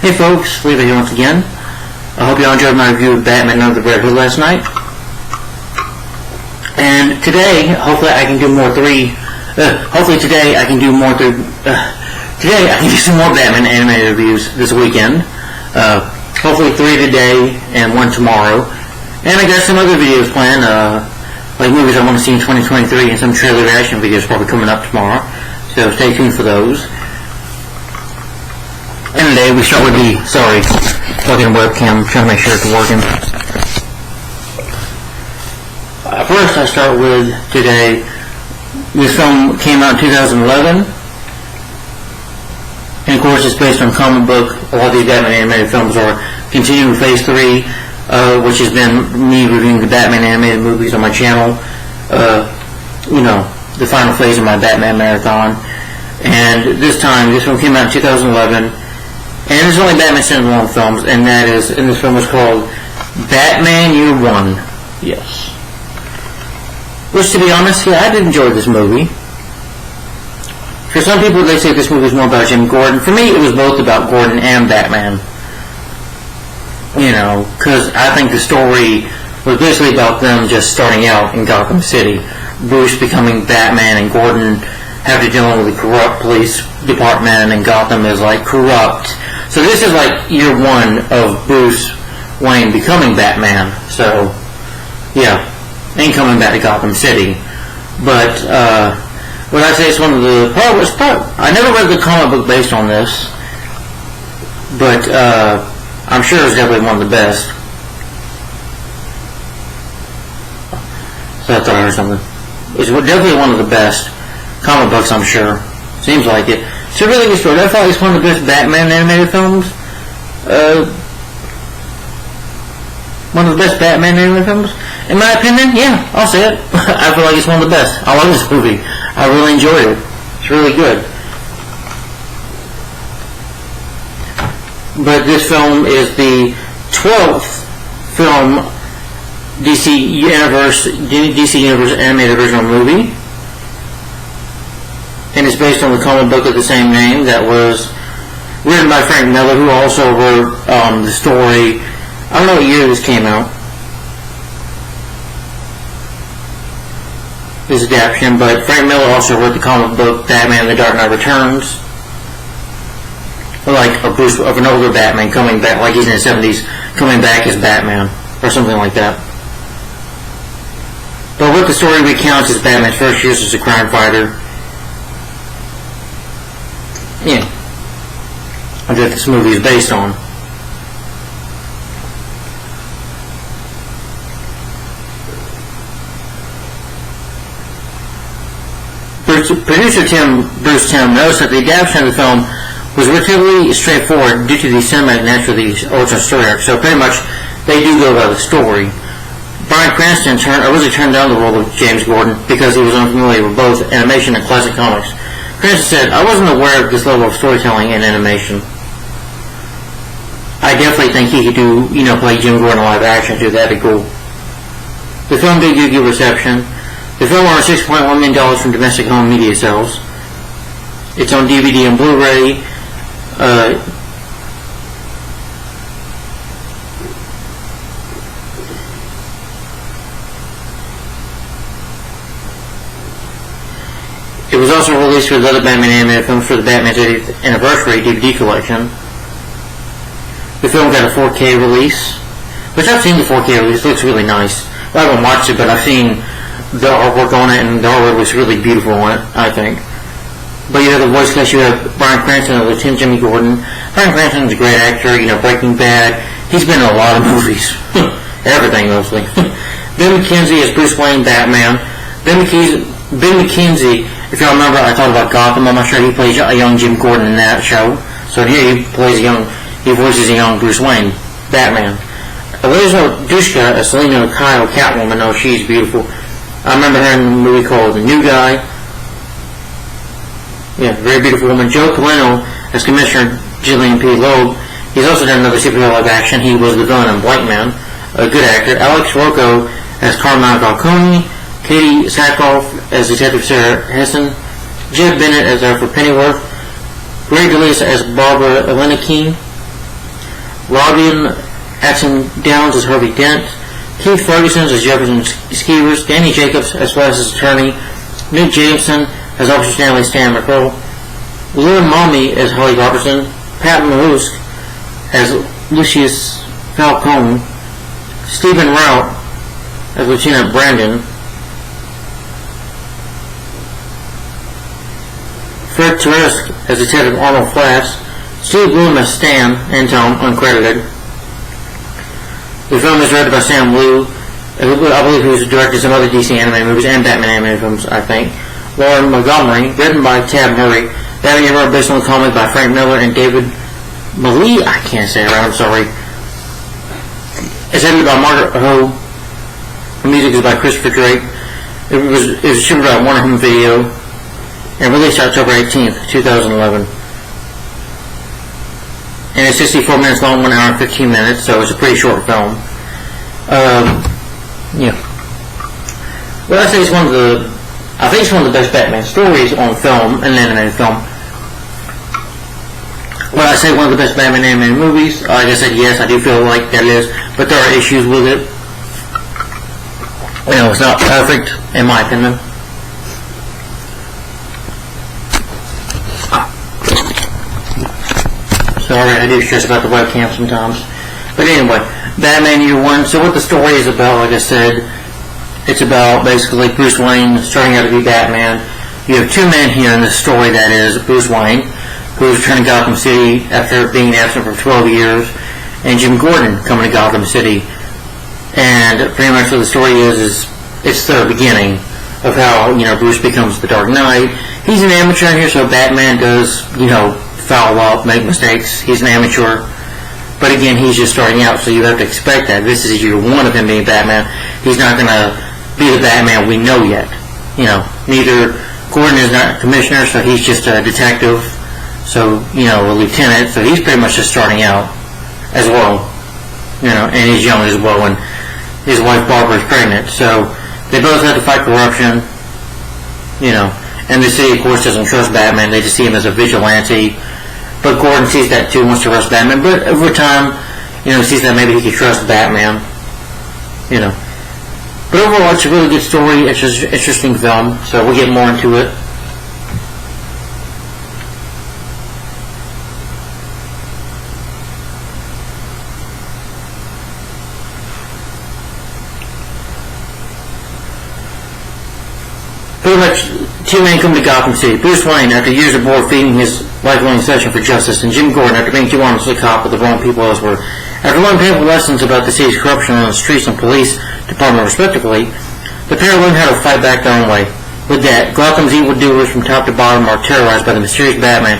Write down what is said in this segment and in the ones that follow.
Hey folks, Levi here once again. I hope you all enjoyed my review of Batman Under the Red Hood last night. And today, hopefully I can do today I can do some more Batman animated reviews this weekend. Hopefully 3 today and 1 tomorrow. And I got some other videos planned, like movies I want to see in 2023 and some trailer reaction videos probably coming up tomorrow. So stay tuned for those. And today we start with fucking webcam, trying to make sure it's working. First I start with today, this film came out in 2011, and of course it's based on comic book. A lot of these Batman animated films are continuing Phase 3, which has been me reviewing the Batman animated movies on my channel, the final phase of my Batman marathon. And this film came out in 2011, and there's only Batman standalone films, and this film is called Batman Year One. Yes. Which, to be honest, I did enjoy this movie. For some people, they say this movie is more about Jim Gordon. For me, it was both about Gordon and Batman. Because I think the story was basically about them just starting out in Gotham City. Bruce becoming Batman, and Gordon having to deal with the corrupt police department, and Gotham is corrupt. So this is year one of Bruce Wayne becoming Batman. So, yeah, and coming back to Gotham City. But what I say is one of the I never read the comic book based on this, but I'm sure it's definitely one of the best. So I thought I heard something. It's definitely one of the best comic books, I'm sure. Seems like it. It's a really good story. I thought it's one of the best Batman animated films. One of the best Batman animated films. In my opinion, yeah, I'll say it. I feel like it's one of the best. I love this movie. I really enjoyed it. It's really good. But this film is the 12th film DC Universe animated original movie. And it's based on the comic book of the same name that was written by Frank Miller, who also wrote the story. I don't know what year this came out, this adaptation, but Frank Miller also wrote the comic book Batman: The Dark Knight Returns, of an older Batman coming back, like he's in his 70s, coming back as Batman, or something like that. But what the story recounts is Batman's first years as a crime fighter. Yeah, that this movie is based on. Producer Bruce Timm notes that the adaptation of the film was relatively straightforward due to the cinematic nature of the original story arc. So pretty much they do go by the story. Bryan Cranston originally turned down the role of James Gordon because he was unfamiliar with both animation and classic comics. Cranston said, "I wasn't aware of this level of storytelling in animation. I definitely think he could do, play Jim Gordon live action too. That'd be cool." The film did get good reception. The film earned $6.1 million from domestic home media sales. It's on DVD and Blu-ray. It was also released with other Batman animated films for the Batman's 80th Anniversary DVD collection. The film got a 4K release, which I've seen the 4K release. It looks really nice. I haven't watched it, but I've seen the artwork on it, and the artwork looks really beautiful on it, I think. But the voice cast, you have Bryan Cranston and Lieutenant Jimmy Gordon. Bryan Cranston's a great actor, Breaking Bad. He's been in a lot of movies. Everything, mostly. Ben McKenzie as Bruce Wayne Batman. Ben McKenzie, if y'all remember, I talked about Gotham. I'm not sure he plays a young Jim Gordon in that show. So here he voices a young Bruce Wayne Batman. Elizabeth Dushka as Selena Kyle Catwoman. Oh, she's beautiful. I remember her in a movie called The New Guy. Yeah, very beautiful woman. Joe Colino as Commissioner Gillian P. Loeb. He's also done another superhero live action. He was the villain in Blank Man. A good actor. Alex Rocco as Carmine Falcone. Katie Sackhoff as Detective Sarah Hessen. Jed Bennett as Alfred Pennyworth. Greg DeLise as Barbara Elena Keene. Robin Atson Downs as Harvey Dent, Keith Ferguson as Jefferson Skeevers, Danny Jacobs as Wes's attorney, Nick Jameson as Officer Stanley Stan McCall, Lynn Mommy as Holly Robertson, Pat Malusk as Lucius Falcone, Stephen Rout as Lieutenant Brandon, Fred Turisk as Detective Arnold Flass, Steve Bloom as Stan and Tom, uncredited. The film is directed by Sam Liu, I believe he was directed some other DC anime movies and Batman animated films, I think. Lauren Montgomery, written by Tab Murray, Batman Hero based on the comic by Frank Miller and David Malee, I can't say it right, I'm sorry. It's edited by Margaret Ho. The music is by Christopher Drake. It was distributed by Warner Home Video and released October 18th, 2011. And it's 64 minutes long, 1 hour and 15 minutes, so it's a pretty short film. Yeah. Well, I think it's one of the best Batman stories on film, an animated film. Well, I say one of the best Batman animated movies. Like I said, yes, I do feel like that is, but there are issues with it. You know, it's not perfect, in my opinion. Sorry, I do stress about the webcam sometimes. But anyway, Batman Year One. So what the story is about, like I said, it's about basically Bruce Wayne starting out to be Batman. You have two men here in this story, that is Bruce Wayne, who's returning to Gotham City after being absent for 12 years, and Jim Gordon coming to Gotham City. And pretty much what the story is it's the beginning of how, Bruce becomes the Dark Knight. He's an amateur in here, so Batman does, foul up, make mistakes. He's an amateur. But again, he's just starting out, so you have to expect that. This is year one of him being Batman. He's not going to be the Batman we know yet. Neither Gordon is not a commissioner, so he's just a detective. So, a lieutenant. So he's pretty much just starting out as well. And he's young as well, and his wife Barbara is pregnant. So they both have to fight corruption. And the city, of course, doesn't trust Batman. They just see him as a vigilante. But Gordon sees that too, wants to trust Batman. But over time, sees that maybe he could trust Batman. But overall, it's a really good story. It's an interesting film. So we'll get more into it. Pretty much, two men come to Gotham City. Bruce Wayne, after years of bored feeding his lifelong obsession for justice, and Jim Gordon, after being too honest with the cop with the wrong people elsewhere. After learning painful lessons about the city's corruption on the streets and police department respectively, the pair learn how to fight back their own way. With that, Gotham's evildoers from top to bottom are terrorized by the mysterious Batman,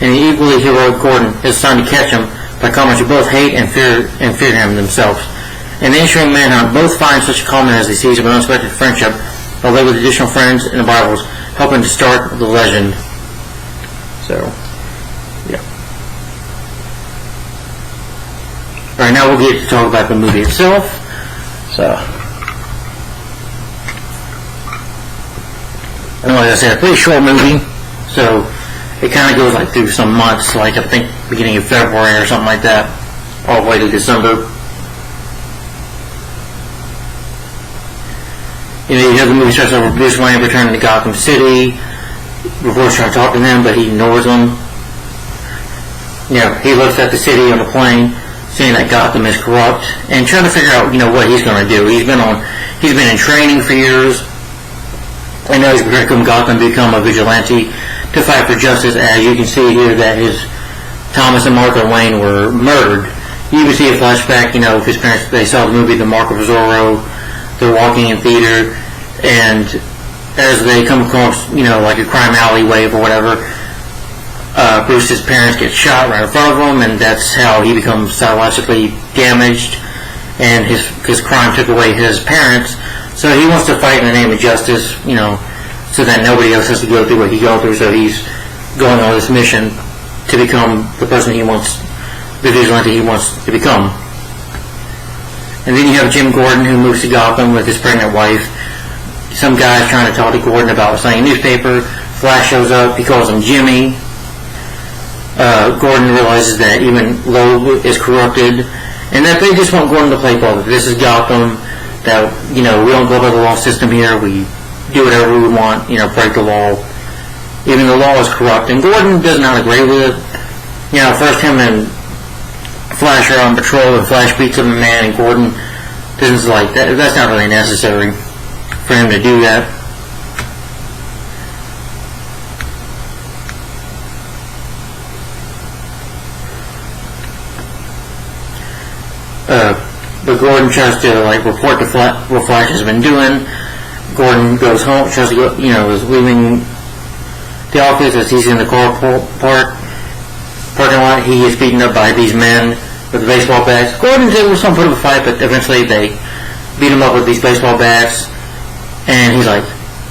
and the equally heroic Gordon is assigned to catch him by commoners who both hate and fear him themselves. In the ensuing manhunt, both find such a common as they seize of an unexpected friendship, while they with additional friends and rivals, helping to start the legend. So, yeah. Alright, now we'll get to talk about the movie itself. So, like I said, a pretty short movie. So, it kind of goes like through some months, like I think beginning of February or something like that, all the way to December. You have the movie starts over Bruce Wayne returning to Gotham City. Reporters trying to talk to him, but he ignores them. He looks at the city on the plane, saying that Gotham is corrupt, and trying to figure out, what he's going to do. He's been in training for years, and now he's prepared to come to Gotham to become a vigilante to fight for justice. As you can see here, that his Thomas and Martha Wayne were murdered. You can see a flashback, of his parents. They saw the movie The Mark of Zorro. They're walking in theater, and as they come across, like a crime alleyway or whatever, Bruce's parents get shot right in front of him, and that's how he becomes psychologically damaged, and his crime took away his parents. So he wants to fight in the name of justice, so that nobody else has to go through what he goes through. So he's going on this mission to become the person he wants, the vigilante he wants to become. And then you have Jim Gordon, who moves to Gotham with his pregnant wife. Some guy's trying to talk to Gordon about selling a newspaper. Flash shows up. He calls him Jimmy. Gordon realizes that even Loeb is corrupted, and that they just want Gordon to play ball. This is Gotham. That, we don't go by the law system here. We do whatever we want. Break the law. Even the law is corrupt, and Gordon does not agree with it. First him and Flash are on patrol, and Flash beats up a man, and Gordon doesn't like that. That's not really necessary for him to do that. But Gordon tries to report to what Flash has been doing. Gordon goes home, tries to go, is leaving the office as he's in the parking lot. He is beaten up by these men with the baseball bats. Gordon's able to put up a fight, but eventually they beat him up with these baseball bats. And he's like,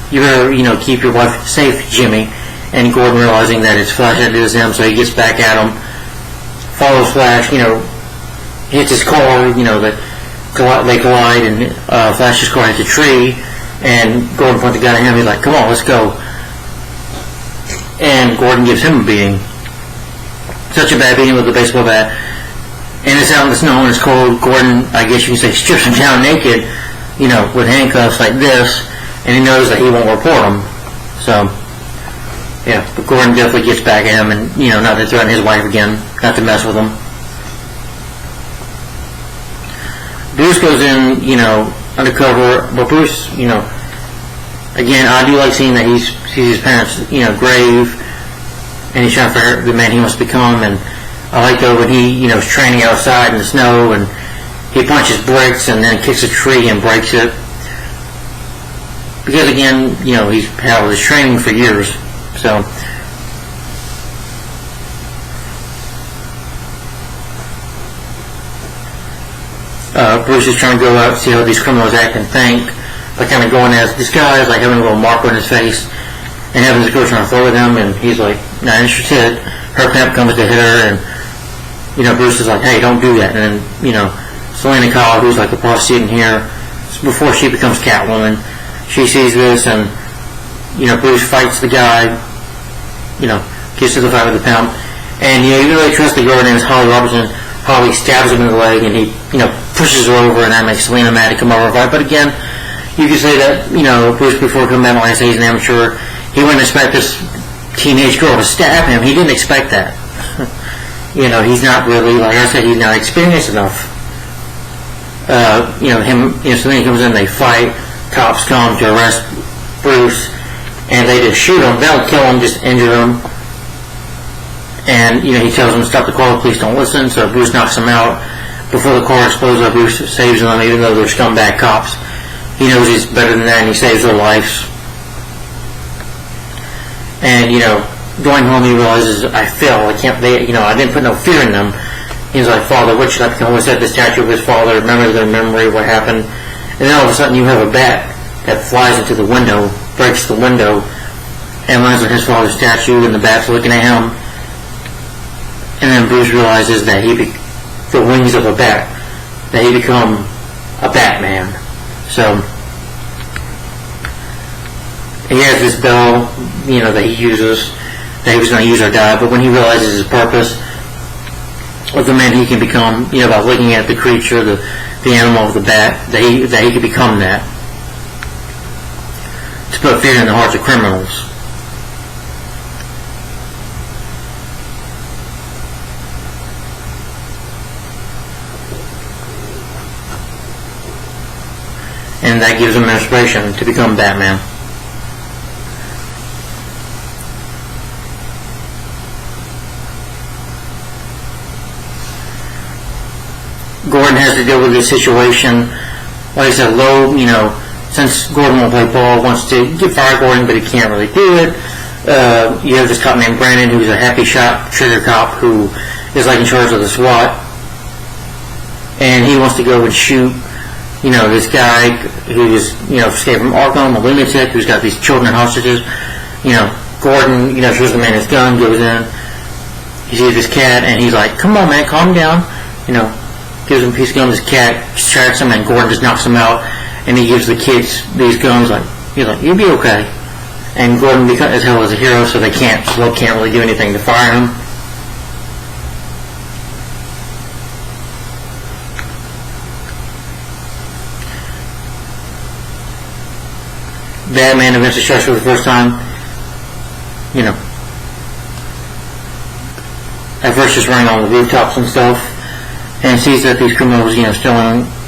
"You better, keep your wife safe, Jimmy." And Gordon, realizing that it's Flash that did him, so he gets back at him, follows Flash, hits his car, they collide, and Flash's car hits a tree, and Gordon points the gun at him. He's like, "Come on, let's go." And Gordon gives him a beating. Such a bad beating with the baseball bat. And it's out in the snow and it's cold. Gordon, I guess you can say, strips him down naked, with handcuffs like this, and he knows that he won't report him. So, yeah, but Gordon definitely gets back at him, and, not to threaten his wife again, not to mess with him. Bruce goes in, undercover, but Bruce, again, I do like seeing that he sees his parents, grave, and he's trying to figure out the man he wants to become. And I like though when he, is training outside in the snow, and he punches bricks and then kicks a tree and breaks it. Because again, he's had all this training for years, so. Bruce is trying to go out and see how these criminals act and think, by kind of going as disguise, like having a little mark on his face, and having this girl trying to flirt with him, and he's like, not interested. Her pimp comes to hit her, and, Bruce is like, "Hey, don't do that." And then, Selena Kyle, who's like the prostitute in here, before she becomes Catwoman, she sees this, and, Bruce fights the guy, gets to the fight with the pimp, and, he really trusts the girl named Holly Robertson. Holly stabs him in the leg, and he, pushes her over, and that makes Selena mad to come over and fight. But again, you could say that, Bruce, before coming back, like I say, he's an amateur. He wouldn't expect this teenage girl to stab him. He didn't expect that. He's not really, like I said, he's not experienced enough. Selena comes in, they fight. Cops come to arrest Bruce, and they just shoot him. They don't kill him, just injure him. And, he tells them to stop the car, the police don't listen, so Bruce knocks them out. Before the car explodes, Bruce saves them, even though they're scumbag cops. He knows he's better than that, and he saves their lives. And, going home, he realizes, I failed. I didn't put no fear in them. He's like, "Father, what should I become?" Always had the statue of his father, remember their memory of what happened. And then all of a sudden, you have a bat that flies into the window, breaks the window, and lands on his father's statue, and the bat's looking at him. And then Bruce realizes that the wings of a bat, that he become a Batman. So, he has this bell, that he uses, that he was going to use or die, but when he realizes his purpose of the man he can become, by looking at the creature, the animal of the bat, that he could become that. To put fear in the hearts of criminals. And that gives him inspiration to become Batman. Gordon has to deal with this situation. Like I said, Loeb, since Gordon won't play ball, wants to fire Gordon, but he can't really do it. You have this cop named Brandon, who's a happy shot trigger cop who is in charge of the SWAT. And he wants to go and shoot this guy who's, escaped from Arkham, a lunatic who's got these children hostages. Gordon, shows the man his gun, goes in, he sees this cat, and he's like, "Come on, man, calm down." Gives him a piece of gum, this cat distracts him, and Gordon just knocks him out, and he gives the kids these gums, he's like, "You'll be okay." And Gordon becomes as hell as a hero, so Loeb can't really do anything to fire him. Batman eventually strikes for the first time. You know, at first just running on the rooftops and stuff, and sees that these criminals, you know,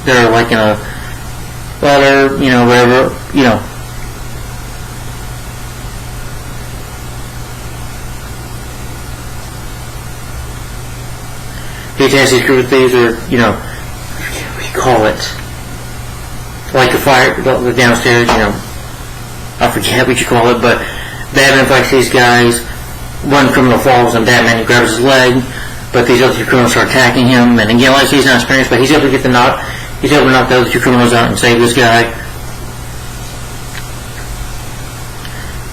they're like in a ladder, you know, wherever, you know. He attacks these group of thieves, or, you know, what do you call it? Like the fire, the downstairs, you know, I forget what you call it, but Batman fights these guys. One criminal falls and Batman grabs his leg, but these other two criminals start attacking him, and again, like he's not experienced, but he's able to get the knock. He's able to knock the other two criminals out and save this guy.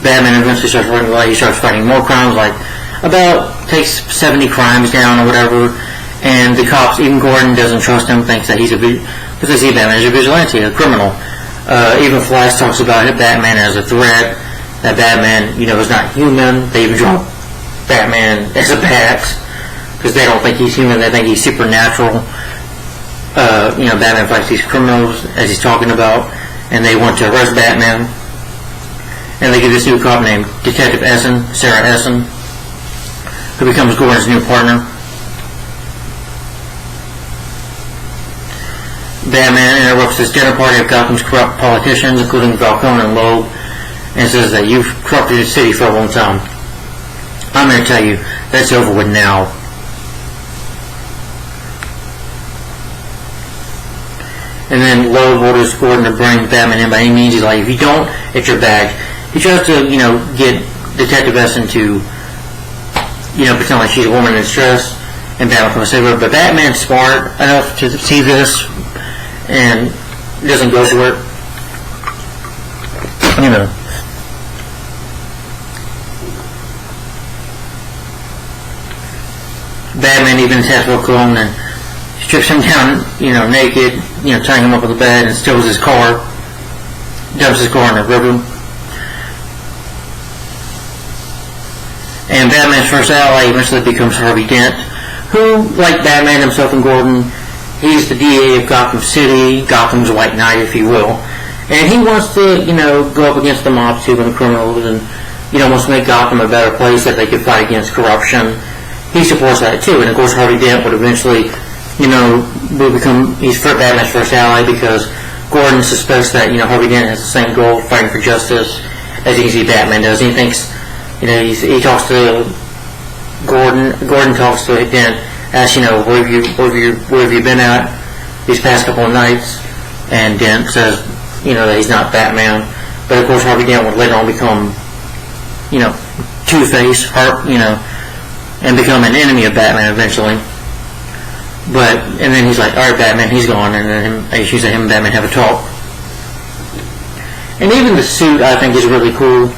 Batman eventually starts running away. He starts fighting more crimes, like takes 70 crimes down or whatever, and the cops, even Gordon, doesn't trust him, thinks that because they see Batman as a vigilante, a criminal. Even Flash talks about Batman as a threat, that Batman, you know, is not human. They even draw Batman as a bat, because they don't think he's human, they think he's supernatural. You know, Batman fights these criminals, as he's talking about, and they want to arrest Batman. And they get this new cop named Detective Essen, Sarah Essen, who becomes Gordon's new partner. Batman interrupts this dinner party of Gotham's corrupt politicians, including Falcone and Loeb, and says that you've corrupted the city for a long time. I'm going to tell you, that's over with now. And then Loeb orders Gordon to bring Batman in by any means. He's like, if you don't, it's your bag. He tries to, you know, get Detective Essen to, you know, pretend like she's a woman in distress, and Batman comes to save her. But Batman's smart enough to see this, and doesn't go for it. You know. Batman even attacks Falcone and strips him down, you know, naked, you know, tying him up with a bed, and steals his car, dumps his car in the river. And Batman's first ally eventually becomes Harvey Dent, who, like Batman himself and Gordon, he's the DA of Gotham City, Gotham's White Knight, if you will. And he wants to, you know, go up against the mob too and the criminals, and, you know, wants to make Gotham a better place that they could fight against corruption. He supports that too, and of course Harvey Dent would eventually, you know, he's Batman's first ally, because Gordon suspects that, you know, Harvey Dent has the same goal, fighting for justice, as you can see Batman does. He thinks, you know, he talks to Gordon talks to Dent, asks, you know, where have you been at these past couple of nights, and Dent says, you know, that he's not Batman, but of course Harvey Dent would later on become, you know, Two-Face, you know, and become an enemy of Batman eventually. And then he's like, alright Batman, he's gone, and then he and him and Batman have a talk. And even the suit, I think, is really cool.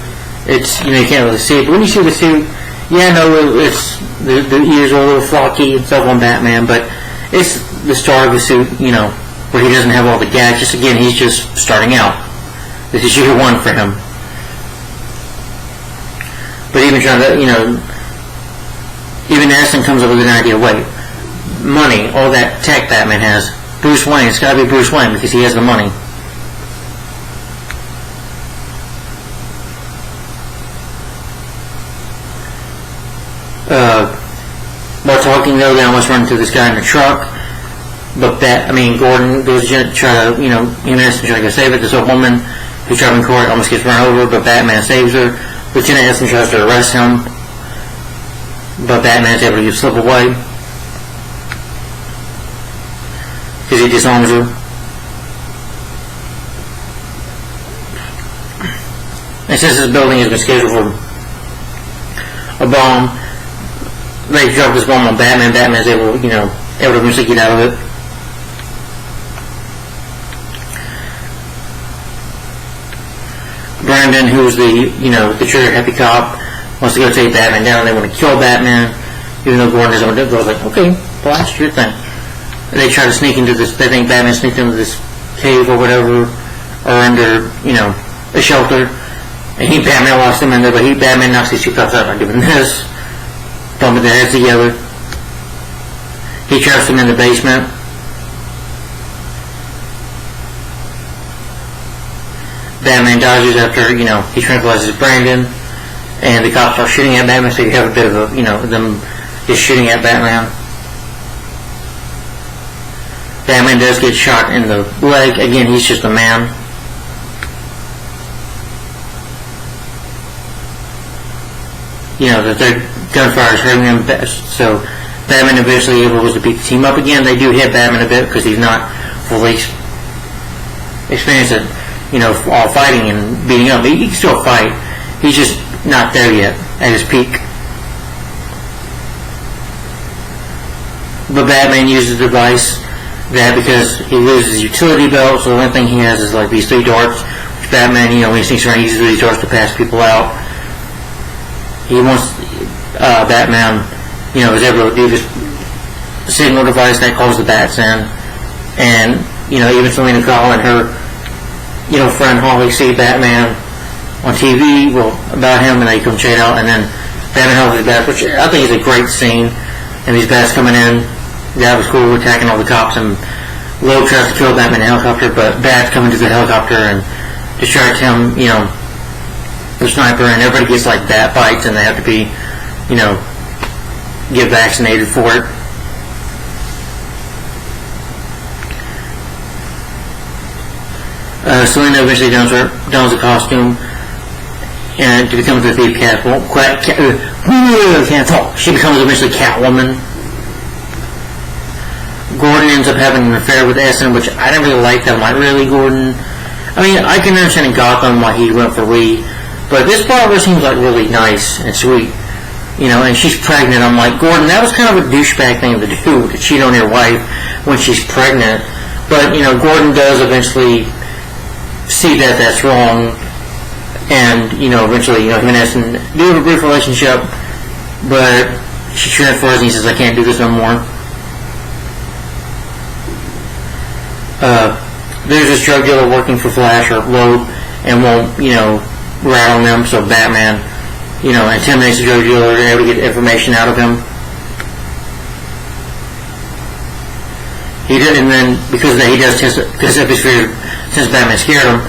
It's, you know, you can't really see it, but when you see the suit, yeah, no, it's, the ears are a little flocky and stuff on Batman, but it's the start of the suit, you know, where he doesn't have all the gadgets. Again, he's just starting out. This is year one for him. But even trying to, you know, even Aston comes up with an idea, wait, money, all that tech Batman has, Bruce Wayne, it's got to be Bruce Wayne because he has the money. While talking though, they almost run into this guy in the truck, but Gordon goes to try to, you know, he and Aston try to go save it. This old woman who's driving car almost gets run over, but Batman saves her. Lieutenant Aston tries to arrest him, but Batman's able to slip away because he disarms her. And since this building has been scheduled for a bomb, they drop this bomb on Batman. Batman's able to eventually get out of it. Brandon, who's the trigger-happy cop, wants to go take Batman down. They want to kill Batman, even though Gordon doesn't want to do it. Like, okay, blast your thing. They try to sneak into this. They think Batman sneaked into this cave or whatever, or under, a shelter. And Batman locks him in there, but Batman knocks these two cops out by doing this, bumping their heads together. He traps them in the basement. Batman dodges after, he tranquilizes Brandon, and the cops are shooting at Batman, so you have a bit of them just shooting at Batman. Batman does get shot in the leg. Again, he's just a man. That their gunfire is hurting him best. So Batman eventually able to beat the team up again. They do hit Batman a bit because he's not fully experienced at, all fighting and beating up. He can still fight. He's just not there yet at his peak. But Batman uses the device that because he loses his utility belt, so the only thing he has is like these 3 darts, which Batman, when he sneaks around, he uses these darts to pass people out. He wants, Batman, is able to do this signal device that calls the bats in, and, even Selena Kyle and her, friend Holly see Batman on TV, about him, and they come check it out, and then Batman helps his bats, which I think is a great scene, and these bats coming in. That was cool, attacking all the cops, and Loeb tries to kill Batman in a helicopter, but Bats come into the helicopter and distract him, the sniper, and everybody gets like bat bites, and they have to be, get vaccinated for it. Selena eventually dons a costume, and becomes the thief Catwoman. Can't talk. She becomes eventually Catwoman. Gordon ends up having an affair with Essen, which I didn't really like that. I'm like, really, Gordon? I mean, I can understand in Gotham why he went for Lee, but this part seems like really nice and sweet. And she's pregnant. I'm like, Gordon, that was kind of a douchebag thing to do, to cheat on your wife when she's pregnant. But, Gordon does eventually see that that's wrong, and, eventually, him and Essen do have a brief relationship, but she transfers and he says, I can't do this no more. There's this drug dealer working for Flash or Loeb and won't, rat on them, so Batman, intimidates the drug dealer and able to get information out of him. He did, and then because of that, he does test his fear since Batman scared him.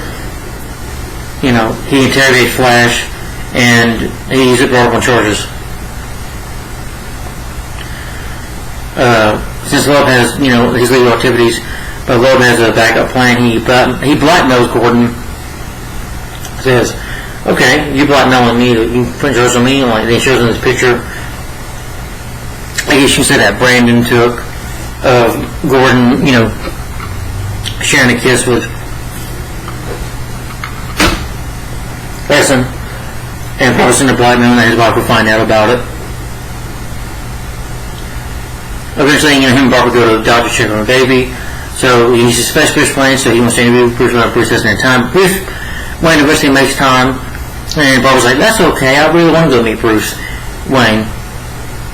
He interrogates Flash and he's brought up on charges. Since Loeb has, his legal activities, but Loeb has a backup plan. He blackmails Gordon. Says, okay, you blackmailing me, you put yours on me, like they shows in this picture. I guess you said that Brandon took of Gordon, sharing a kiss with Essen, and posting a blackmail that his wife would find out about it. Eventually, him and Barbara go to the doctor to check on a baby. So he suspects Bruce Wayne, so he wants to interview Bruce Wayne. Bruce hasn't had time. Bruce Wayne eventually makes time, and Barbara's like, that's okay, I really want to go meet Bruce Wayne.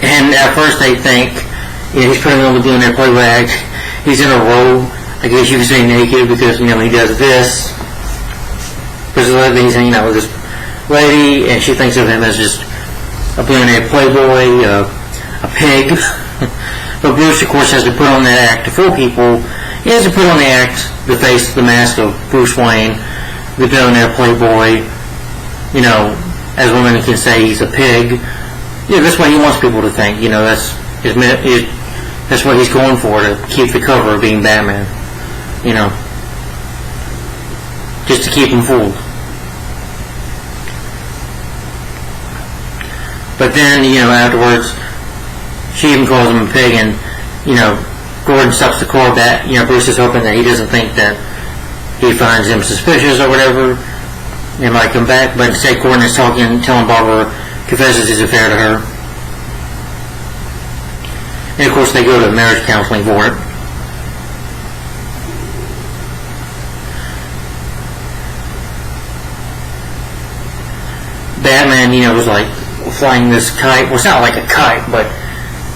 And at first they think, he's putting on the billionaire play rag. He's in a robe, I guess you could say naked, because, he does this. Presumably he's hanging out with this lady, and she thinks of him as just a billionaire playboy, a pig. But Bruce, of course, has to put on that act to fool people. He has to put on the face, the mask of Bruce Wayne, the billionaire playboy. As women can say, he's a pig. That's what he wants people to think. That's what he's going for, to keep the cover of being Batman. Just to keep him fooled. But then, afterwards, she even calls him a pig, and, Gordon stops the car back. Bruce is hoping that he doesn't think that he finds him suspicious or whatever. They might come back, but instead Gordon is telling Barbara, confesses his affair to her. And of course they go to marriage counseling for it. Batman, was like flying this kite. Well, it's not like a kite, but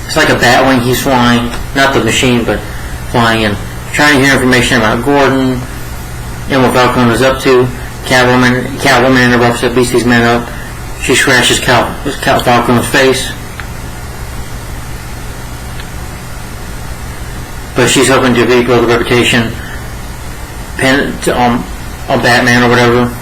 it's like a bat wing he's flying. Not the machine, but flying and trying to hear information about Gordon and what Falcone is up to. Catwoman interrupts it, beats these men up. She scratches Falcone's face. But she's hoping to rebuild the reputation on Batman or whatever.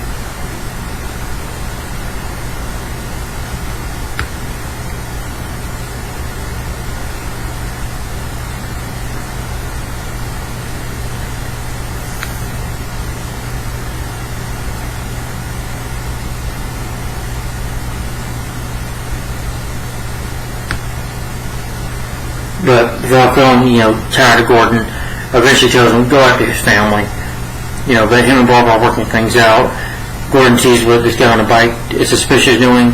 But Falcone, tired of Gordon, eventually tells him go after his family. But him and Barbara are working things out. Gordon sees what this guy on the bike is suspicious doing,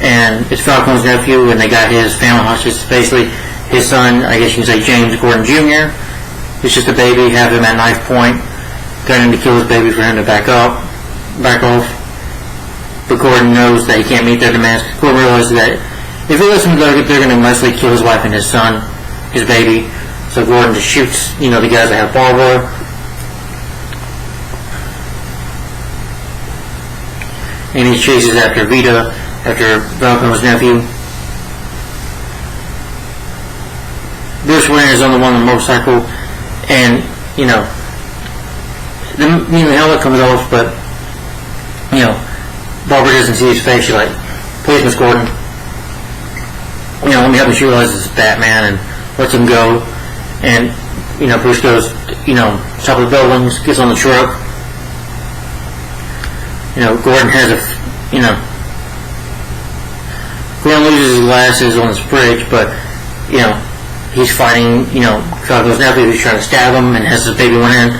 and it's Falcone's nephew, and they got his family hostage. Basically, his son, I guess you can say James Gordon Jr. It's just a baby, have him at knife point, threatening to kill his baby for him to back off. But Gordon knows that he can't meet their demands. Gordon realizes that if he lets him go, they're going to mostly kill his wife and his son, his baby. So Gordon just shoots, the guys that have Barbara. And he chases after Vita, after Falcone's nephew. Bruce Wayne is on the one on the motorcycle, and, the helmet comes off, but, Barbara doesn't see his face. She's like, please, Miss Gordon, let me help you. She realizes it's Batman and lets him go. And, Bruce goes, top of the buildings, gets on the truck. Gordon has Gordon loses his glasses on this bridge, but, he's fighting, Falcone's nephew who's trying to stab him and has his baby went in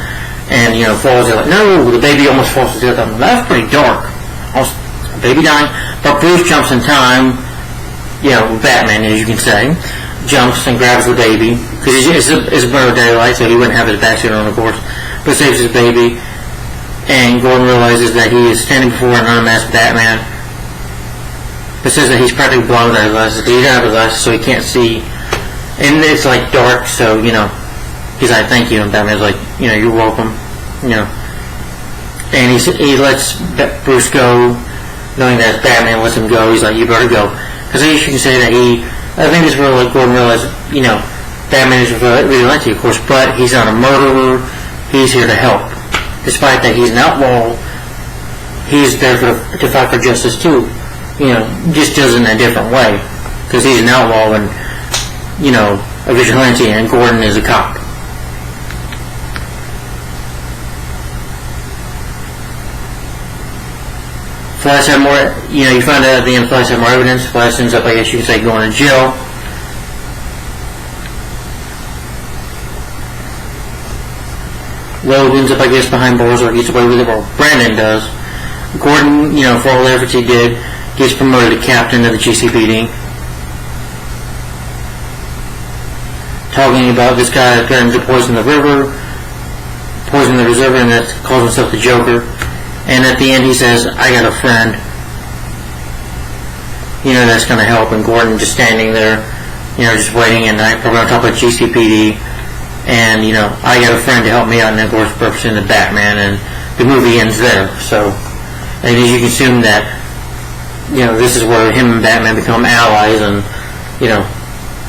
and, falls. They're like, no, the baby almost falls to death. That's pretty dark. Almost baby dying. But Bruce jumps in time. Batman, as you can say, jumps and grabs the baby, because it's a broad daylight, so he wouldn't have his backsuit on, of course, but saves his baby, and Gordon realizes that he is standing before an unmasked Batman, but says that he's practically blind without his glasses, he doesn't have his glasses, so he can't see, and it's like dark, so, he's like, thank you, and Batman's like, you're welcome, and he lets Bruce go, knowing that Batman lets him go. He's like, you better go. Because I guess you can say that I think it's where Gordon realized, Batman is vigilante, of course, but he's not a murderer. He's here to help. Despite that he's an outlaw, he's there to fight for justice too. Just does it in a different way. Because he's an outlaw and, a vigilante, and Gordon is a cop. Flash had more, you find out at the end Flash had more evidence. Flash ends up, I guess you could say, going to jail. Loeb ends up, I guess, behind bars, or gets away with it, or Brandon does. Gordon, for all the efforts he did, gets promoted to captain of the GCPD. Talking about this guy threatening to poison the reservoir, and that calls himself the Joker. And at the end he says, I got a friend. That's going to help. And Gordon just standing there, just waiting, and we're going to talk about GCPD. And, I got a friend to help me out, and of course representing the Batman, and the movie ends there. So, and as you can assume that, this is where him and Batman become allies, and,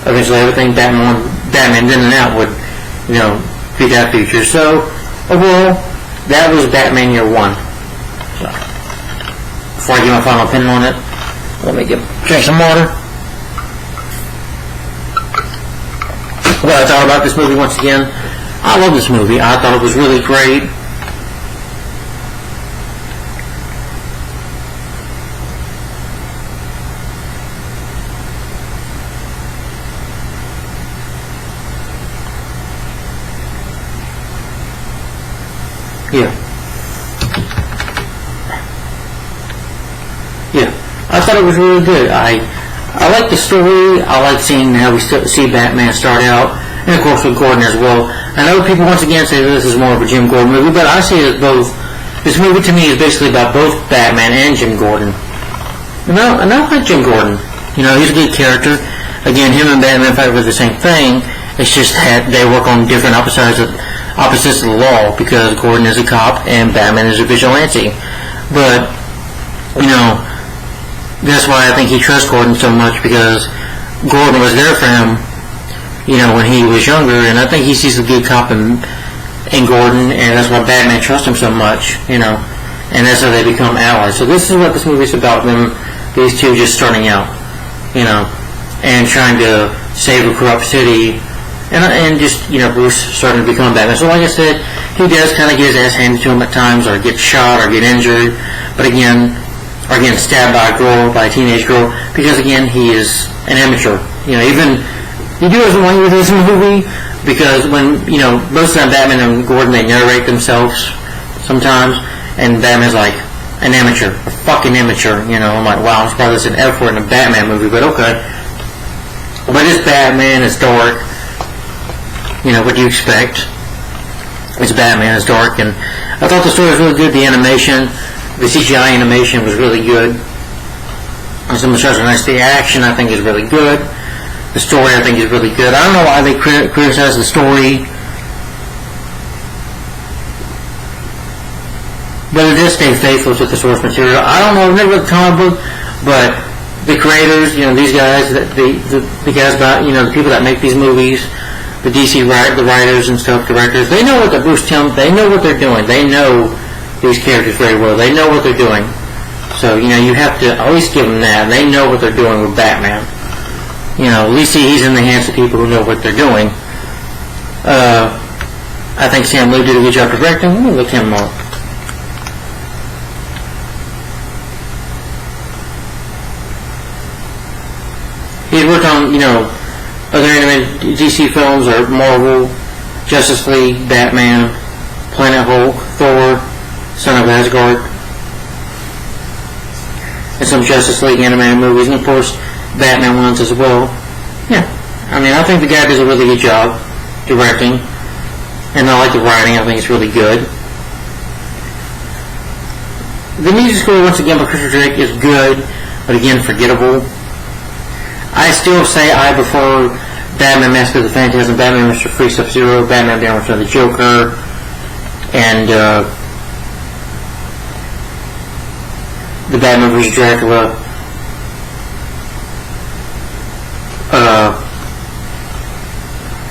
eventually everything Batman in and out would, be that future. So, overall, that was Batman Year 1. So, before I give my final opinion on it, let me drink some water. What I thought about this movie once again, I love this movie. I thought it was really great. I thought it was really good. I like the story. I like seeing how we see Batman start out, and of course with Gordon as well. I know people once again say this is more of a Jim Gordon movie, but I see it as both. This movie to me is basically about both Batman and Jim Gordon. And I like Jim Gordon. He's a good character. Again, him and Batman fight for the same thing. It's just that they work on different opposites of the law, because Gordon is a cop and Batman is a vigilante. But, that's why I think he trusts Gordon so much, because Gordon was there for him, when he was younger, and I think he sees a good cop in in Gordon, and that's why Batman trusts him so much, and that's how they become allies. So this is what this movie is about, these two just starting out, and trying to save a corrupt city, and just, Bruce starting to become Batman. So like I said, he does kind of get his ass handed to him at times, or get shot, or get injured, but again, or getting stabbed by a teenage girl, because again, he is an amateur. Even, he doesn't want you with this movie, because when, most of the time Batman and Gordon, they narrate themselves sometimes, and Batman's like, an amateur, a fucking amateur, I'm like, wow, I'm surprised there's an F word in a Batman movie, but okay. But it's Batman, it's dark, what do you expect? It's Batman, it's dark, and I thought the story was really good. The animation, the CGI animation was really good. Some of the shots are nice. The action, I think, is really good. The story, I think, is really good. I don't know why they criticize the story, but it does stay faithful to the source material. I don't know, I've never read the comic book, but the creators, these guys, the guys about, the people that make these movies, the DC the writers and stuff, directors, they know what the Bruce Timm, they know what they're doing. They know these characters very well. They know what they're doing. So, you have to always give them that. They know what they're doing with Batman. At least he's in the hands of people who know what they're doing. I think Sam Liu did a good job directing. Let me look him up. He's worked on, other animated DC films or Marvel, Justice League, Batman, Planet Hulk, Thor, Son of Asgard, and some Justice League animated movies, and of course Batman ones as well. Yeah, I think the guy does a really good job directing, and I like the writing. I think it's really good. The music score, once again, by Christopher Drake is good, but again, forgettable. I still say I prefer Batman Mask of the Phantasm, Batman Mr. Freeze Sub-Zero, Batman Down Return of the Joker, and the Batman vs. Dracula.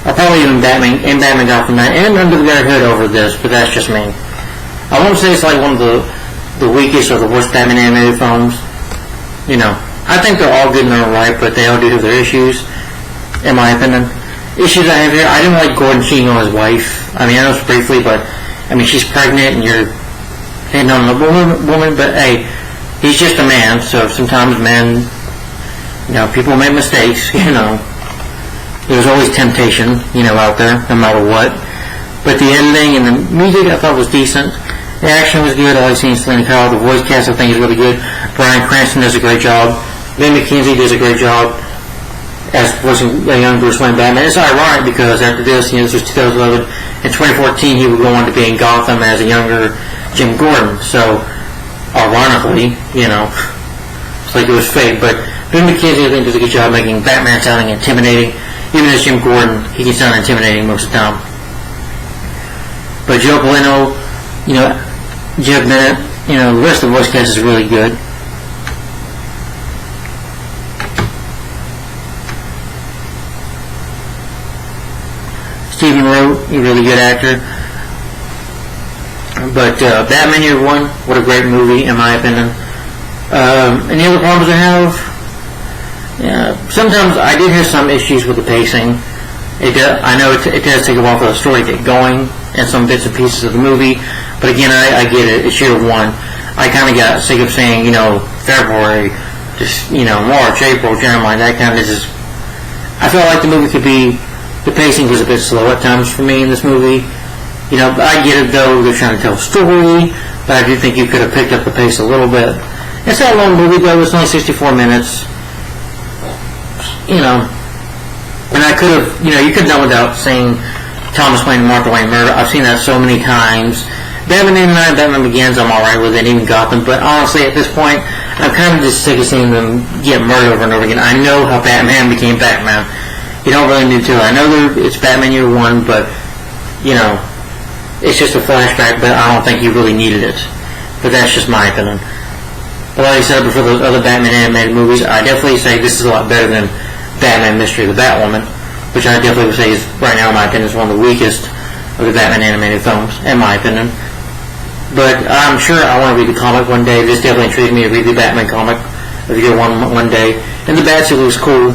I'll probably even Batman Gotham Knight and Under the Red Hood over this, but that's just me. I won't say it's like one of the weakest or the worst Batman animated films. I think they're all good in their own right, but they all do have their issues, in my opinion. Issues I have here, I didn't like Gordon cheating on his wife. I know it's briefly, but, she's pregnant and you're hitting on a woman, but hey, he's just a man, so sometimes men, people make mistakes, There's always temptation, out there, no matter what. But the editing and the music I thought was decent. The action was good. I like seeing Selena Kyle. The voice cast I think is really good. Bryan Cranston does a great job. Ben McKenzie does a great job as voicing a young Bruce Wayne Batman. It's ironic because after this, this was 2011. In 2014, he would go on to be in Gotham as a younger Jim Gordon. So, ironically, it's like it was fate. But Ben McKenzie, I think, does a good job making Batman sounding intimidating. Even as Jim Gordon, he can sound intimidating most of the time. But Joe Polino, Jeff Bennett, the rest of the voice cast is really good. Stephen Root, a really good actor. But Batman Year One, what a great movie, in my opinion. Any other problems I have? Sometimes I did have some issues with the pacing. I know it does take a while for the story to get going and some bits and pieces of the movie, but again, I get it. It's year one. I kind of got sick of saying, February, just, March, April, January, that kind of just. I felt like the movie the pacing was a bit slow at times for me in this movie. I get it though, they're trying to tell a story, but I do think you could have picked up the pace a little bit. It's not a long movie though, it's only 64 minutes. And I could have, you could have done without saying Thomas Wayne and Martha Wayne murder. I've seen that so many times. Batman 89, Batman Begins, I'm alright with it, even Gotham, but honestly, at this point, I'm kind of just sick of seeing them get murdered over and over again. I know how Batman became Batman. You don't really need to. I know it's Batman Year One, but, it's just a flashback, but I don't think you really needed it. But that's just my opinion. But like I said before, those other Batman animated movies, I definitely say this is a lot better than Batman Mystery of the Batwoman, which I definitely would say is, right now in my opinion, is one of the weakest of the Batman animated films, in my opinion. But I'm sure I want to read the comic one day. This definitely intrigued me to read the Batman comic of year one day. And the Batsuit looks cool.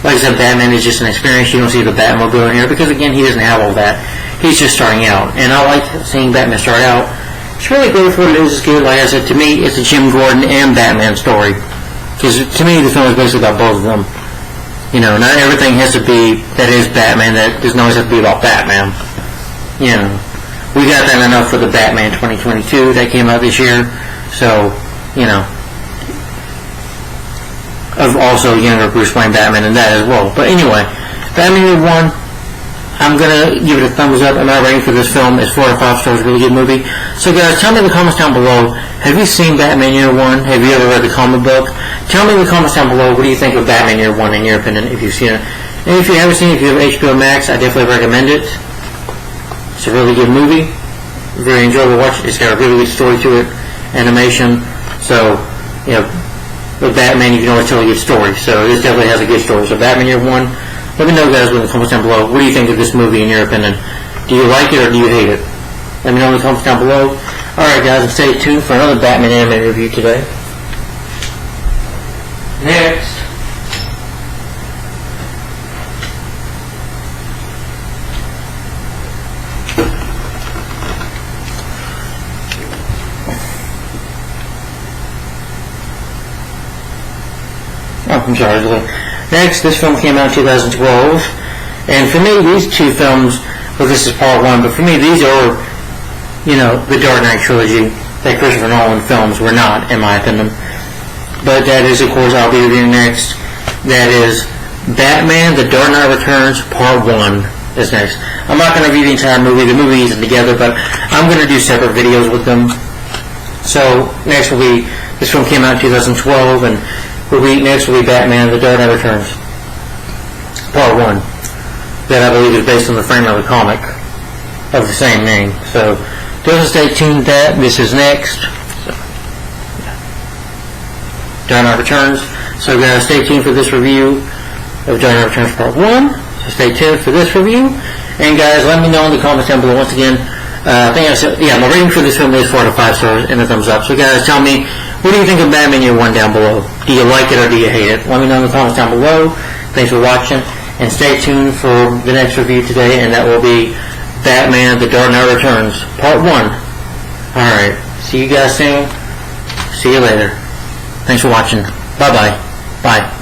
Like I said, Batman is just an experience. You don't see the Batmobile in here because, again, he doesn't have all that. He's just starting out. And I like seeing Batman start out. It's really good for what it is. It's good. Like I said, to me, it's a Jim Gordon and Batman story. Because to me, the film is basically about both of them. You know, not everything has to be that is Batman. That doesn't always have to be about Batman. You know, we got that enough for the Batman 2022 that came out this year. So, you know, of also younger Bruce Wayne Batman and that as well. But anyway, Batman Year One, I'm gonna give it a thumbs up. My rating for this film is 4 out of 5 stars. Really good movie. So guys, tell me in the comments down below, have you seen Batman Year One? Have you ever read the comic book? Tell me in the comments down below, what do you think of Batman Year One in your opinion, if you've seen it. And if you haven't seen it, if you have HBO Max, I definitely recommend it. It's a really good movie. Very enjoyable to watch. It's got a really good story to it. Animation. So, you know, with Batman, you can always tell a good story. So this definitely has a good story. So Batman Year One. Let me know, guys, in the comments down below. What do you think of this movie in your opinion? Do you like it or do you hate it? Let me know in the comments down below. Alright, guys, and stay tuned for another Batman animated review today. Next. Oh, I'm sorry. Next, this film came out in 2012, and for me, these two films, well, this is part one, but for me, these are, you know, the Dark Knight trilogy that Christopher Nolan films were not, in my opinion. But that is, of course, I'll be reviewing next. That is Batman: The Dark Knight Returns Part 1 is next. I'm not going to review the entire movie. The movie isn't together, but I'm going to do separate videos with them. So, next will be, this film came out in 2012, and next will be Batman: The Dark Knight Returns Part 1, that I believe is based on the frame of the comic of the same name. So, just stay tuned to that. This is next. Dark Knight Returns. So guys, stay tuned for this review of Dark Knight Returns Part 1. So stay tuned for this review. And guys, let me know in the comments down below. Once again, I think I said, yeah, my rating for this film is 4 out of 5 stars and a thumbs up. So guys, tell me, what do you think of Batman Year One down below? Do you like it or do you hate it? Let me know in the comments down below. Thanks for watching. And stay tuned for the next review today, and that will be Batman: The Dark Knight Returns Part 1. Alright, see you guys soon. See you later. Thanks for watching. Bye-bye. Bye.